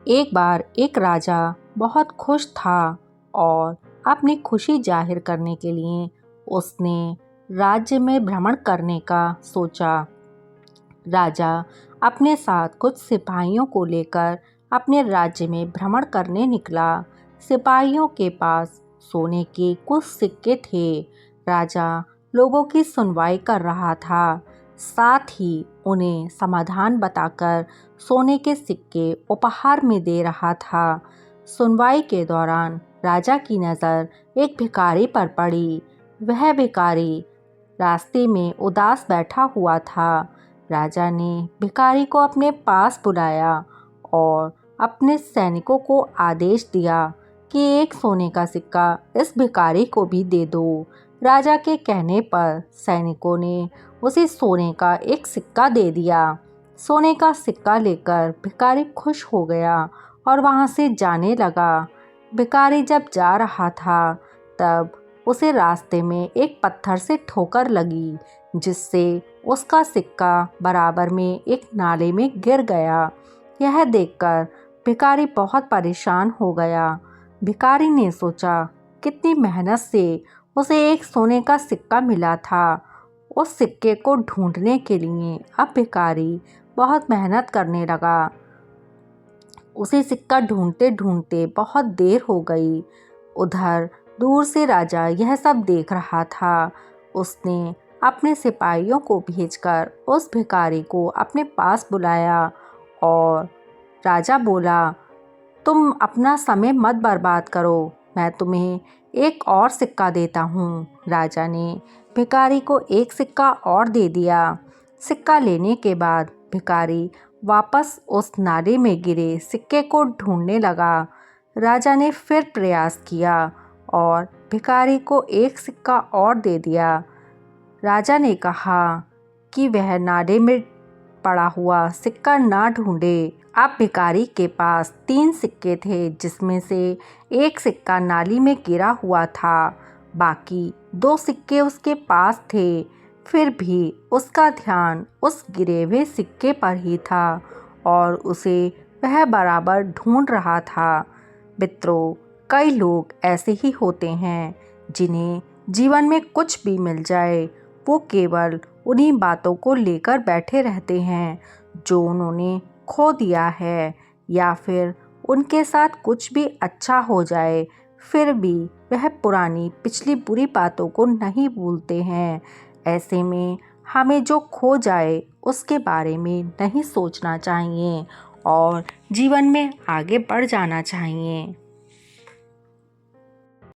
एक बार एक राजा बहुत खुश था और अपनी खुशी जाहिर करने के लिए उसने राज्य में भ्रमण करने का सोचा। राजा अपने साथ कुछ सिपाहियों को लेकर अपने राज्य में भ्रमण करने निकला। सिपाहियों के पास सोने के कुछ सिक्के थे। राजा लोगों की सुनवाई कर रहा था, साथ ही उन्हें समाधान बताकर सोने के सिक्के उपहार में दे रहा था। सुनवाई के दौरान राजा की नज़र एक भिखारी पर पड़ी। वह भिखारी रास्ते में उदास बैठा हुआ था। राजा ने भिखारी को अपने पास बुलाया और अपने सैनिकों को आदेश दिया कि एक सोने का सिक्का इस भिखारी को भी दे दो। राजा के कहने पर सैनिकों ने उसे सोने का एक सिक्का दे दिया। सोने का सिक्का लेकर भिखारी खुश हो गया और वहां से जाने लगा। भिखारी जब जा रहा था तब उसे रास्ते में एक पत्थर से ठोकर लगी, जिससे उसका सिक्का बराबर में एक नाले में गिर गया। यह देखकर भिखारी बहुत परेशान हो गया। भिखारी ने सोचा, कितनी मेहनत से उसे एक सोने का सिक्का मिला था। उस सिक्के को ढूंढने के लिए अब भिखारी बहुत मेहनत करने लगा। उसे सिक्का ढूंढते ढूंढते बहुत देर हो गई। उधर दूर से राजा यह सब देख रहा था। उसने अपने सिपाहियों को भेजकर उस भिखारी को अपने पास बुलाया और राजा बोला, तुम अपना समय मत बर्बाद करो, मैं तुम्हें एक और सिक्का देता हूँ। राजा ने भिखारी को एक सिक्का और दे दिया। सिक्का लेने के बाद भिखारी वापस उस नाले में गिरे सिक्के को ढूंढने लगा। राजा ने फिर प्रयास किया और भिखारी को एक सिक्का और दे दिया। राजा ने कहा कि वह नाले में पड़ा हुआ सिक्का ना ढूंढे। अब भिखारी के पास 3 सिक्के थे, जिसमें से एक सिक्का नाली में गिरा हुआ था, बाकी 2 सिक्के उसके पास थे। फिर भी उसका ध्यान उस गिरे हुए सिक्के पर ही था और उसे वह बराबर ढूंढ रहा था। मित्रों, कई लोग ऐसे ही होते हैं जिन्हें जीवन में कुछ भी मिल जाए वो केवल उन्हीं बातों को लेकर बैठे रहते हैं जो उन्होंने खो दिया है, या फिर उनके साथ कुछ भी अच्छा हो जाए फिर भी वह पुरानी पिछली बुरी बातों को नहीं भूलते हैं। ऐसे में हमें जो खो जाए उसके बारे में नहीं सोचना चाहिए और जीवन में आगे बढ़ जाना चाहिए।